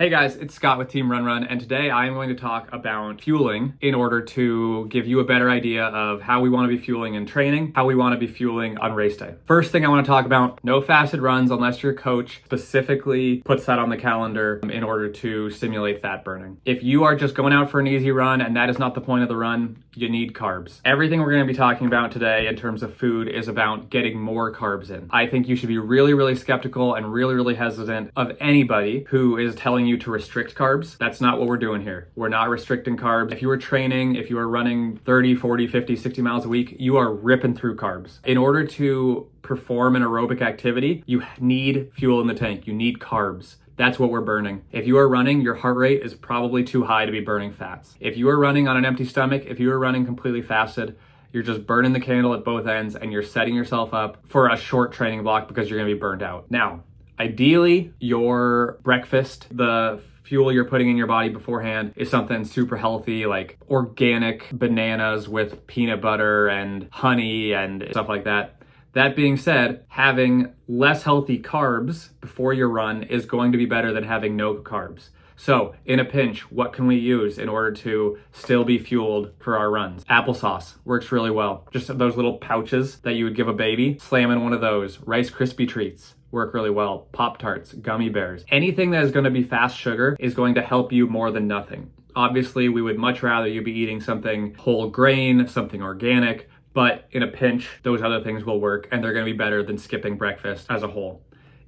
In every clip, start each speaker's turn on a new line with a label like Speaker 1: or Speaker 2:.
Speaker 1: Hey guys, it's Scott with Team RunRun, and today I am going to talk about fueling in order to give you a better idea of how we want to be fueling in training, how we want to be fueling on race day. First thing I want to talk about, no fasted runs unless your coach specifically puts that on the calendar in order to stimulate fat burning. If you are just going out for an easy run and that is not the point of the run, you need carbs. Everything we're going to be talking about today in terms of food is about getting more carbs in. I think you should be really skeptical and really hesitant of anybody who is telling you to restrict carbs. That's not what we're doing here. We're not restricting carbs. If you are training, if you are running 30, 40, 50, 60 miles a week, you are ripping through carbs. In order to perform an aerobic activity, you need fuel in the tank. You need carbs. That's what we're burning. If you are running, your heart rate is probably too high to be burning fats. If you are running on an empty stomach, if you are running completely fasted, you're just burning the candle at both ends and you're setting yourself up for a short training block because you're gonna be burned out. Now, ideally, your breakfast, the fuel you're putting in your body beforehand, is something super healthy, like organic bananas with peanut butter and honey and stuff like that. That being said, having less healthy carbs before your run is going to be better than having no carbs. So in a pinch, what can we use in order to still be fueled for our runs? Applesauce works really well. Just those little pouches that you would give a baby, slam in one of those. Rice Krispie treats work really well. Pop-Tarts, gummy bears. Anything that is going to be fast sugar is going to help you more than nothing. Obviously, we would much rather you be eating something whole grain, something organic, but in a pinch, those other things will work and they're going to be better than skipping breakfast as a whole.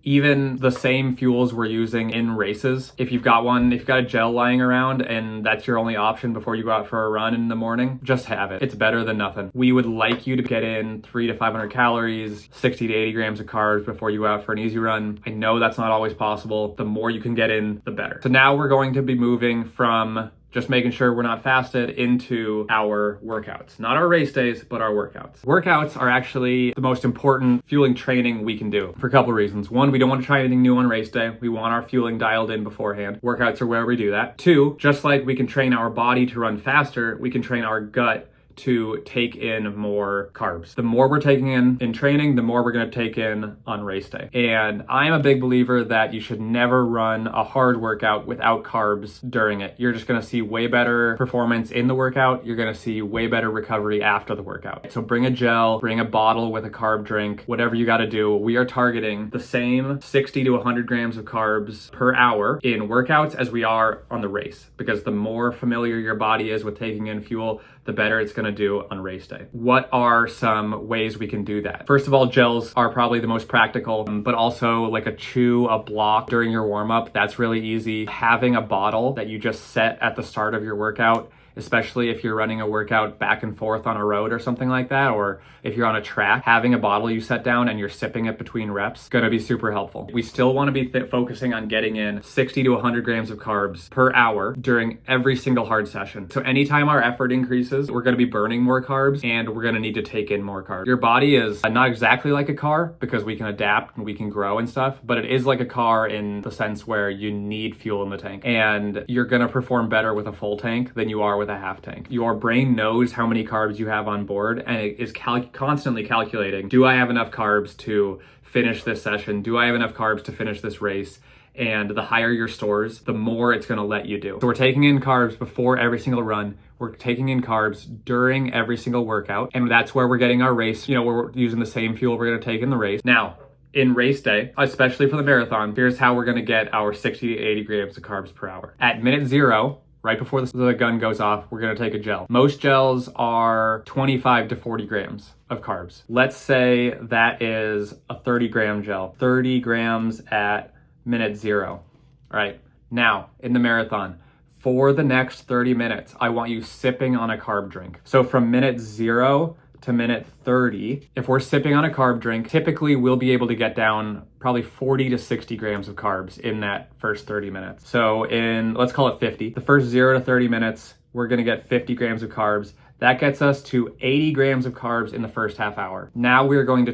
Speaker 1: Even the same fuels we're using in races, if you've got a gel lying around and that's your only option before you go out for a run in the morning, just have it. It's better than nothing. We would like you to get in 300 to 500 calories, 60 to 80 grams of carbs before you go out for an easy run. I know that's not always possible. The more you can get in, the better. So now we're going to be moving from just making sure we're not fasted into our workouts. Not our race days, but our workouts. Workouts are actually the most important fueling training we can do for a couple of reasons. One, we don't want to try anything new on race day. We want our fueling dialed in beforehand. Workouts are where we do that. Two, just like we can train our body to run faster, we can train our gut to take in more carbs. The more we're taking in training, the more we're going to take in on race day. And I'm a big believer that you should never run a hard workout without carbs during it. You're just going to see way better performance in the workout. You're going to see way better recovery after the workout. So bring a gel, bring a bottle with a carb drink, whatever you got to do. We are targeting the same 60 to 100 grams of carbs per hour in workouts as we are on the race, because the more familiar your body is with taking in fuel, the better it's going to do on race day. What are some ways we can do that? First of all, gels are probably the most practical, but also like a block during your warm-up, that's really easy. Having a bottle that you just set at the start of your workout, especially if you're running a workout back and forth on a road or something like that, or if you're on a track, having a bottle you set down and you're sipping it between reps, gonna be super helpful. We still wanna be focusing on getting in 60 to 100 grams of carbs per hour during every single hard session. So anytime our effort increases, we're gonna be burning more carbs and we're gonna need to take in more carbs. Your body is not exactly like a car because we can adapt and we can grow and stuff, but it is like a car in the sense where you need fuel in the tank, and you're gonna perform better with a full tank than you are with a half tank. Your brain knows how many carbs you have on board and it is constantly calculating, do I have enough carbs to finish this session? Do I have enough carbs to finish this race? And the higher your stores, the more it's gonna let you do. So we're taking in carbs before every single run. We're taking in carbs during every single workout. And that's where we're getting our race. We're using the same fuel we're gonna take in the race. Now, in race day, especially for the marathon, here's how we're gonna get our 60 to 80 grams of carbs per hour. At minute 0, right before the gun goes off, we're gonna take a gel. Most gels are 25 to 40 grams of carbs. Let's say that is a 30 gram gel, 30 grams at minute 0. All right, now in the marathon, for the next 30 minutes, I want you sipping on a carb drink. So from minute 0 to minute 30, if we're sipping on a carb drink, typically we'll be able to get down probably 40 to 60 grams of carbs in that first 30 minutes. So let's call it 50. The first 0 to 30 minutes, we're gonna get 50 grams of carbs. That gets us to 80 grams of carbs in the first half hour. Now we're gonna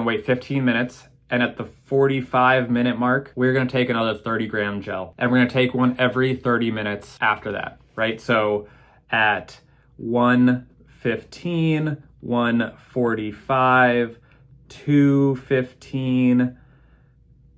Speaker 1: wait 15 minutes, and at the 45-minute mark, we're gonna take another 30 gram gel. And we're gonna take one every 30 minutes after that, right? So at 1:15, 1:45, 2:15,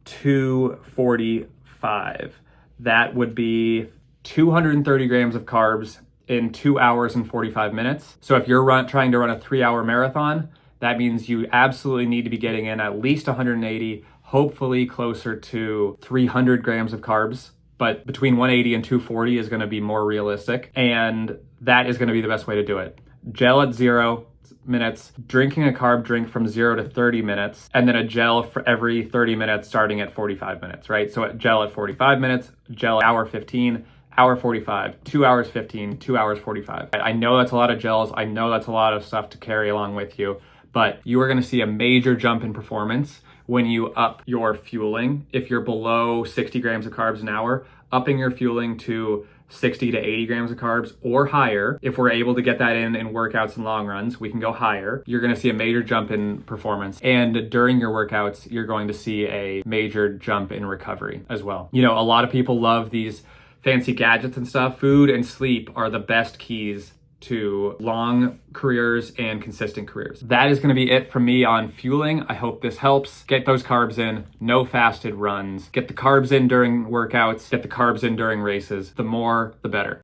Speaker 1: 2:45. that would be 230 grams of carbs in 2 hours and 45 minutes. So if you're trying to run a 3-hour marathon, that means you absolutely need to be getting in at least 180, hopefully closer to 300 grams of carbs. But between 180 and 240 is going to be more realistic. And that is going to be the best way to do it. Gel at 0 minutes, drinking a carb drink from 0 to 30 minutes, and then a gel for every 30 minutes starting at 45 minutes, right? So gel at 45 minutes, gel hour 15, hour 45, 2 hours 15, 2 hours 45. I know that's a lot of gels. I know that's a lot of stuff to carry along with you, but you are going to see a major jump in performance when you up your fueling. If you're below 60 grams of carbs an hour, upping your fueling to 60 to 80 grams of carbs or higher. If we're able to get that in workouts and long runs, we can go higher. You're going to see a major jump in performance. And during your workouts, you're going to see a major jump in recovery as well. You know, a lot of people love these fancy gadgets and stuff. Food and sleep are the best keys to long careers and consistent careers. That is going to be it from me on fueling. I hope this helps. Get those carbs in, no fasted runs. Get the carbs in during workouts, get the carbs in during races. The more, the better.